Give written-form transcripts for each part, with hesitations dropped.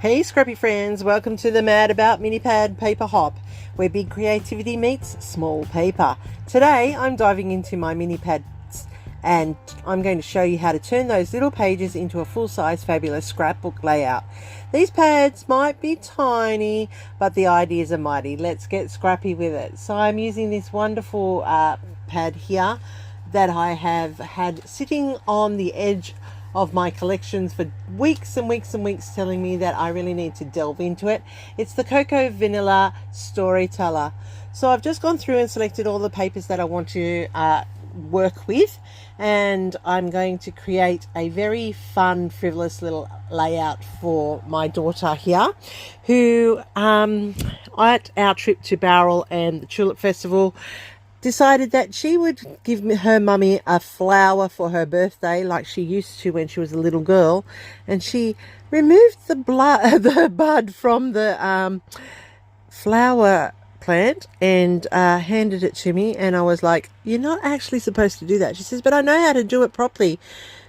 Hey Scrappy friends, welcome to the Mad About Mini Pad Paper Hop, where big creativity meets small paper. Today I'm diving into my mini pads and I'm going to show you how to turn those little pages into a full-size fabulous scrapbook layout. These pads might be tiny, but the ideas are mighty. Let's get scrappy with it. So I'm using this wonderful pad here that I have had sitting on the edge of my collections for weeks and weeks and weeks, telling me that I really need to delve into it. It's the Cocoa Vanilla Storyteller. So I've just gone through and selected all the papers that I want to work with, and I'm going to create a very fun, frivolous little layout for my daughter here, who at our trip to Bowral and the Tulip Festival decided that she would give her mummy a flower for her birthday like she used to when she was a little girl, and she removed the bud from the flower plant and handed it to me, and I was like, you're not actually supposed to do that. She says, but I know how to do it properly.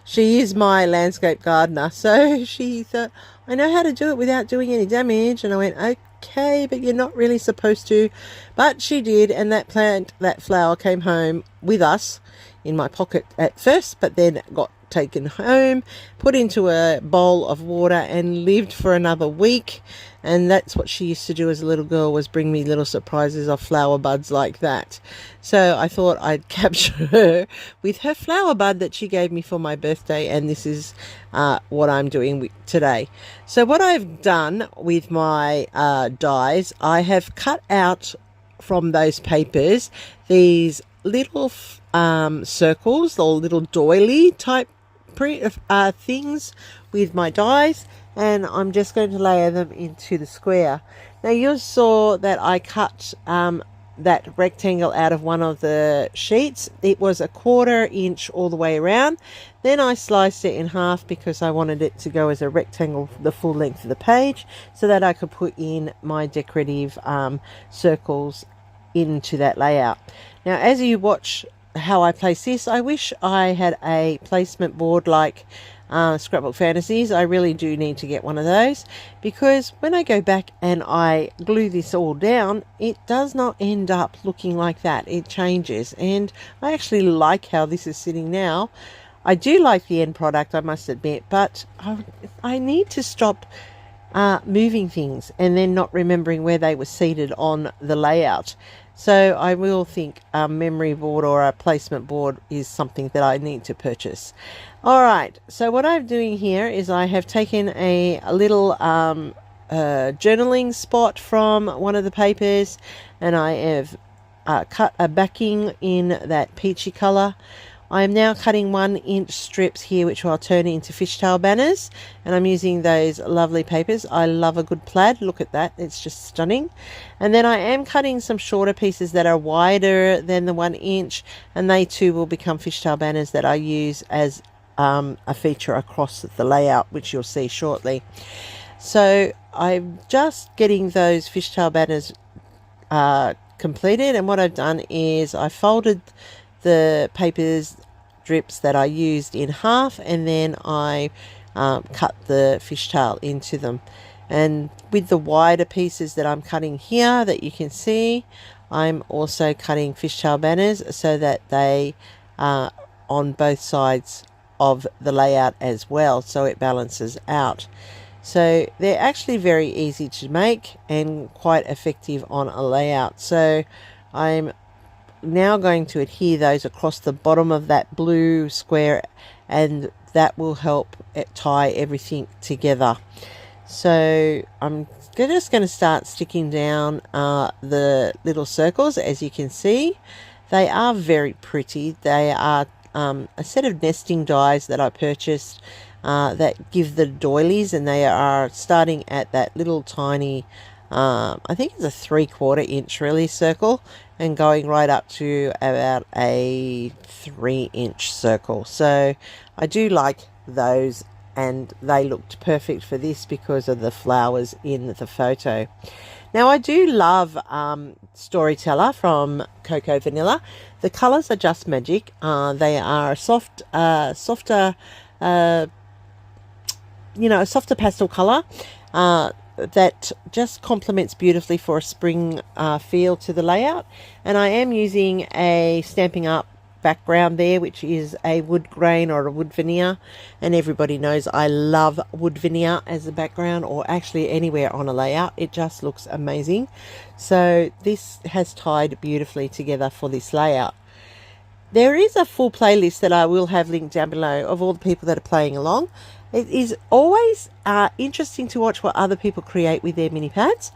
She is my landscape gardener, so she thought, I know how to do it without doing any damage. And I went, okay, but you're not really supposed to. But she did, and that flower came home with us in my pocket at first, but then got taken home, put into a bowl of water, and lived for another week. And that's what she used to do as a little girl, was bring me little surprises of flower buds like that. So I thought I'd capture her with her flower bud that she gave me for my birthday, and this is what I'm doing today. So what I've done with my dies, I have cut out from those papers these little circles or little doily type things with my dies, and I'm just going to layer them into the square. Now you saw that I cut that rectangle out of one of the sheets. It was 1/4 inch all the way around. Then I sliced it in half because I wanted it to go as a rectangle the full length of the page, so that I could put in my decorative circles into that layout. Now as you watch how I place this, I wish I had a placement board like Scrapbook Fantasies. I really do need to get one of those, because when I go back and I glue this all down, it does not end up looking like that. It changes, and I actually like how this is sitting now. I do like the end product, I must admit, but I need to stop moving things and then not remembering where they were seated on the layout. So I will think a memory board or a placement board is something that I need to purchase. All right, so what I'm doing here is I have taken a little journaling spot from one of the papers, and I have cut a backing in that peachy color. I am now cutting 1-inch strips here, which I'll turn into fishtail banners, and I'm using those lovely papers. I love a good plaid. Look at that, it's just stunning. And then I am cutting some shorter pieces that are wider than the 1 inch, and they too will become fishtail banners that I use as a feature across the layout, which you'll see shortly. So I'm just getting those fishtail banners completed, and what I've done is I folded the papers strips that I used in half, and then I cut the fishtail into them. And with the wider pieces that I'm cutting here that you can see, I'm also cutting fishtail banners so that they are on both sides of the layout as well, so it balances out. So they're actually very easy to make and quite effective on a layout. So I'm now going to adhere those across the bottom of that blue square, and that will help tie everything together. So I'm just going to start sticking down the little circles. As you can see, they are very pretty. They are a set of nesting dies that I purchased that give the doilies, and they are starting at that little tiny I think it's a 3/4 inch really circle, and going right up to about a 3-inch circle. So I do like those, and they looked perfect for this because of the flowers in the photo. Now I do love Storyteller from Cocoa Vanilla. The colors are just magic. They are a softer a softer pastel color. that just complements beautifully for a spring feel to the layout. And I am using a Stampin' Up background there, which is a wood grain or a wood veneer, and everybody knows I love wood veneer as a background, or actually anywhere on a layout. It just looks amazing. So this has tied beautifully together for this layout. There is a full playlist that I will have linked down below of all the people that are playing along. It is always interesting to watch what other people create with their mini pads,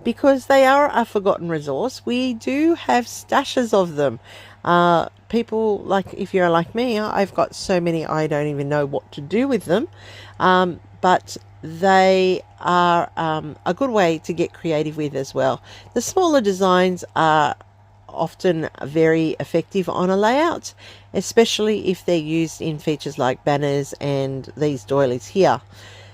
because they are a forgotten resource. We do have stashes of them. People, like, if you're like me, I've got so many I don't even know what to do with them. But they are a good way to get creative with as well. The smaller designs are often very effective on a layout, especially if they're used in features like banners and these doilies here.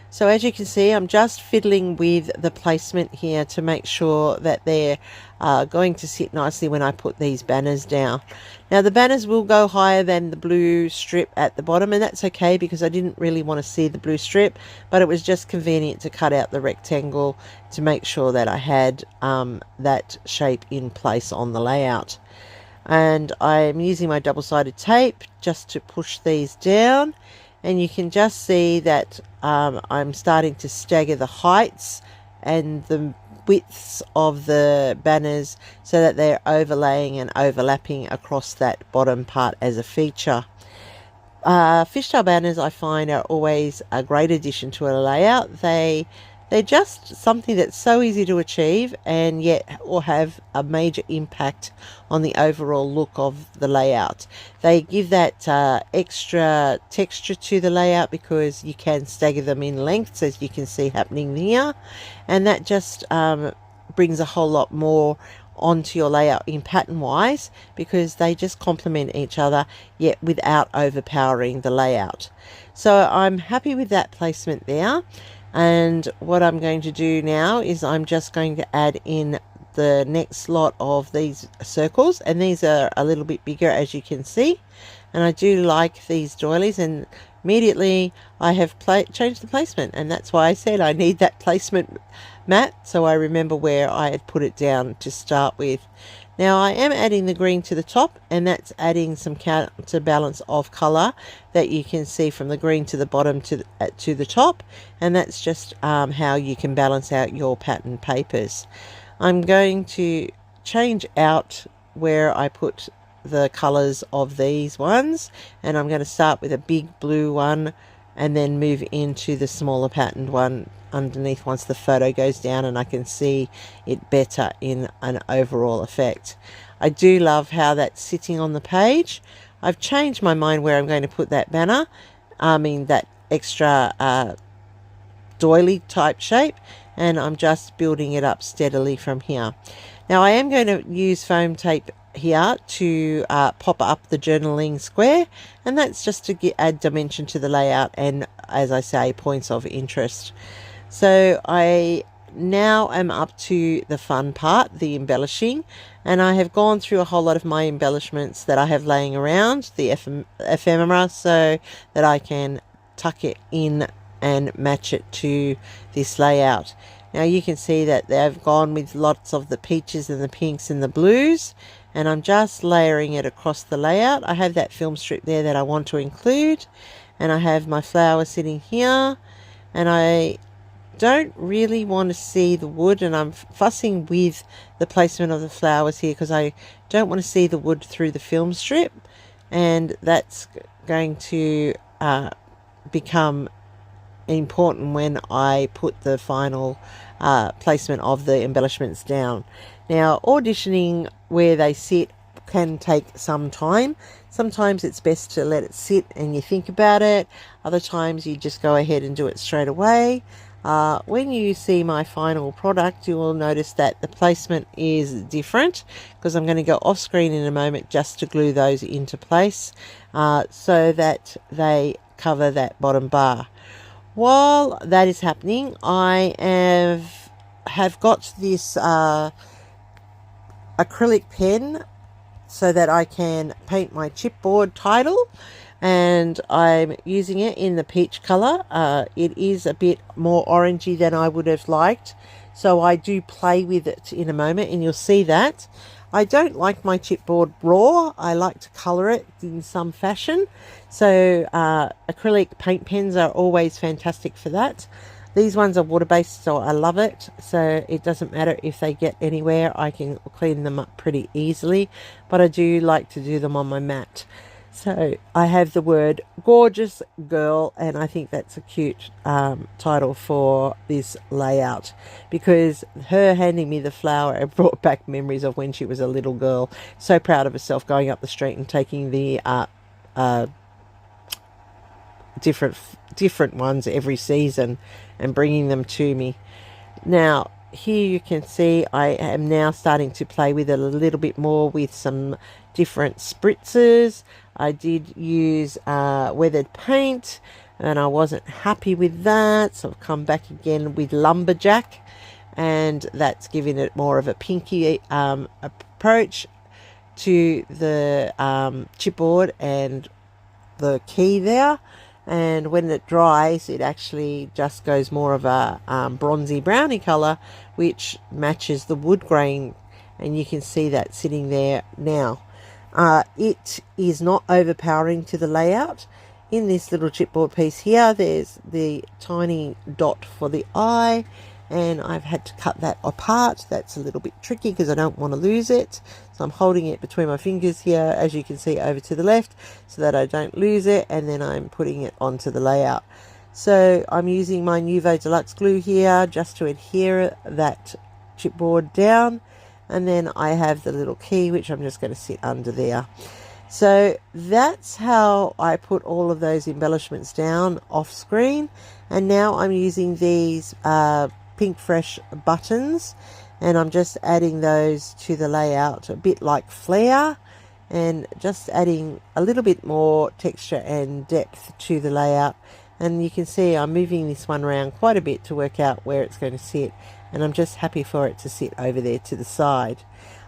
So as you can see, I'm just fiddling with the placement here to make sure that they're going to sit nicely when I put these banners down. Now the banners will go higher than the blue strip at the bottom, and that's okay because I didn't really want to see the blue strip, but it was just convenient to cut out the rectangle to make sure that I had that shape in place on the layout. And I'm using my double-sided tape just to push these down, and you can just see that I'm starting to stagger the heights and the widths of the banners so that they're overlaying and overlapping across that bottom part as a feature. Fishtail banners I find are always a great addition to a layout. They're just something that's so easy to achieve and yet will have a major impact on the overall look of the layout. They give that extra texture to the layout because you can stagger them in lengths, as you can see happening here, and that just brings a whole lot more onto your layout in pattern wise, because they just complement each other yet without overpowering the layout. So I'm happy with that placement there. And what I'm going to do now is I'm just going to add in the next lot of these circles, and these are a little bit bigger, as you can see, and I do like these doilies, and immediately I have changed the placement, and that's why I said I need that placement mat so I remember where I had put it down to start with. Now I am adding the green to the top, and that's adding some counterbalance of color that you can see from the green to the bottom to the top, and that's just how you can balance out your pattern papers. I'm going to change out where I put the colors of these ones, and I'm going to start with a big blue one and then move into the smaller patterned one underneath once the photo goes down and I can see it better in an overall effect. I do love how that's sitting on the page. I've changed my mind where I'm going to put that banner, that extra doily type shape, and I'm just building it up steadily from here. Now I am going to use foam tape here to pop up the journaling square, and that's just to add dimension to the layout and, as I say, points of interest. So I now am up to the fun part, the embellishing, and I have gone through a whole lot of my embellishments that I have laying around, the ephemera, so that I can tuck it in and match it to this layout. Now you can see that they've gone with lots of the peaches and the pinks and the blues, and I'm just layering it across the layout. I have that film strip there that I want to include, and I have my flower sitting here, and I don't really want to see the wood, and I'm fussing with the placement of the flowers here because I don't want to see the wood through the film strip, and that's going to become important when I put the final placement of the embellishments down. Now auditioning where they sit can take some time. Sometimes it's best to let it sit and you think about it. Other times you just go ahead and do it straight away. When you see my final product, you will notice that the placement is different because I'm going to go off screen in a moment just to glue those into place so that they cover that bottom bar. While that is happening, I have got this acrylic pen so that I can paint my chipboard title. and I'm using it in the peach color. It is a bit more orangey than I would have liked, so I do play with it in a moment and you'll see that. I don't like my chipboard raw. I like to color it in some fashion, so acrylic paint pens are always fantastic for that. These ones are water-based, so I love it. So it doesn't matter if they get anywhere. I can clean them up pretty easily, but I do like to do them on my mat. So I have the word Gorgeous Girl, and I think that's a cute title for this layout, because her handing me the flower brought back memories of when she was a little girl. So proud of herself going up the street and taking the different ones every season and bringing them to me. Now here you can see I am now starting to play with it a little bit more with some different spritzers. I did use weathered paint and I wasn't happy with that, so I've come back again with lumberjack, and that's giving it more of a pinky approach to the chipboard and the key there. And when it dries, it actually just goes more of a bronzy browny color, which matches the wood grain, and you can see that sitting there now. It is not overpowering to the layout. In this little chipboard piece here, there's the tiny dot for the eye, and I've had to cut that apart. That's a little bit tricky because I don't want to lose it, so I'm holding it between my fingers here, as you can see over to the left, so that I don't lose it, and then I'm putting it onto the layout. So I'm using my Nuvo Deluxe glue here just to adhere that chipboard down, and then I have the little key which I'm just going to sit under there. So that's how I put all of those embellishments down off screen, and now I'm using these Pink Fresh buttons, and I'm just adding those to the layout, a bit like flare, and just adding a little bit more texture and depth to the layout. And you can see I'm moving this one around quite a bit to work out where it's going to sit, and I'm just happy for it to sit over there to the side.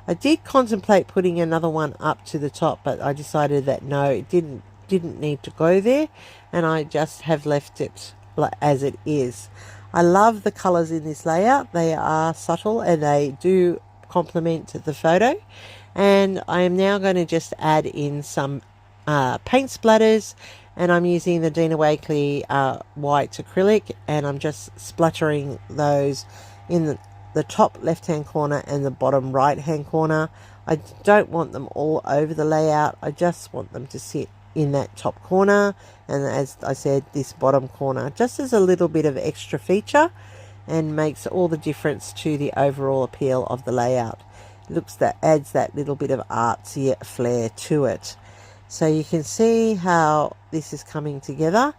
I did contemplate putting another one up to the top, but I decided that no, it didn't need to go there, and I just have left it as it is. I love the colors in this layout. They are subtle and they do complement the photo. And I am now going to just add in some paint splatters, and I'm using the Dina Wakley white acrylic, and I'm just splattering those in the top left hand corner and the bottom right hand corner. I don't want them all over the layout. I just want them to sit in that top corner, and as I said, this bottom corner, just as a little bit of extra feature, and makes all the difference to the overall appeal of the layout. Adds that little bit of artsy flair to it. So you can see how this is coming together.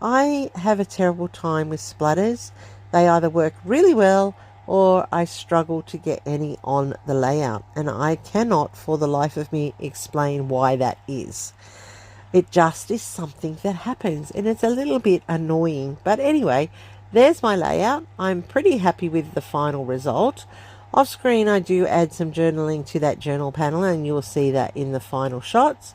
I have a terrible time with splatters. They either work really well or I struggle to get any on the layout, and I cannot for the life of me explain why that is. It just is something that happens, and it's a little bit annoying. But anyway, there's my layout. I'm pretty happy with the final result. Off screen, I do add some journaling to that journal panel, and you'll see that in the final shots.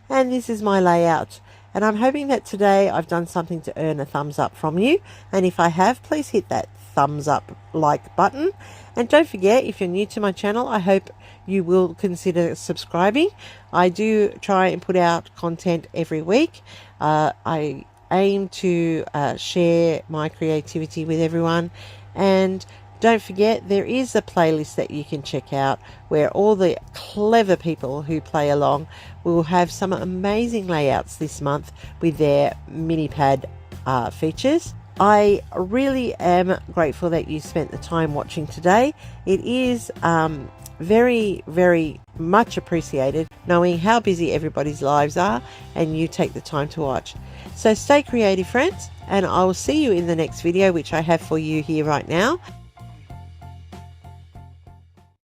And this is my layout. And I'm hoping that today I've done something to earn a thumbs up from you. And if I have, please hit that thumbs up like button. And don't forget, if you're new to my channel, I hope you will consider subscribing. I do try and put out content every week. I aim to share my creativity with everyone, and don't forget there is a playlist that you can check out where all the clever people who play along will have some amazing layouts this month with their mini pad features. I really am grateful that you spent the time watching today. It is very, very much appreciated knowing how busy everybody's lives are, and you take the time to watch. So stay creative, friends, and I will see you in the next video, which I have for you here right now.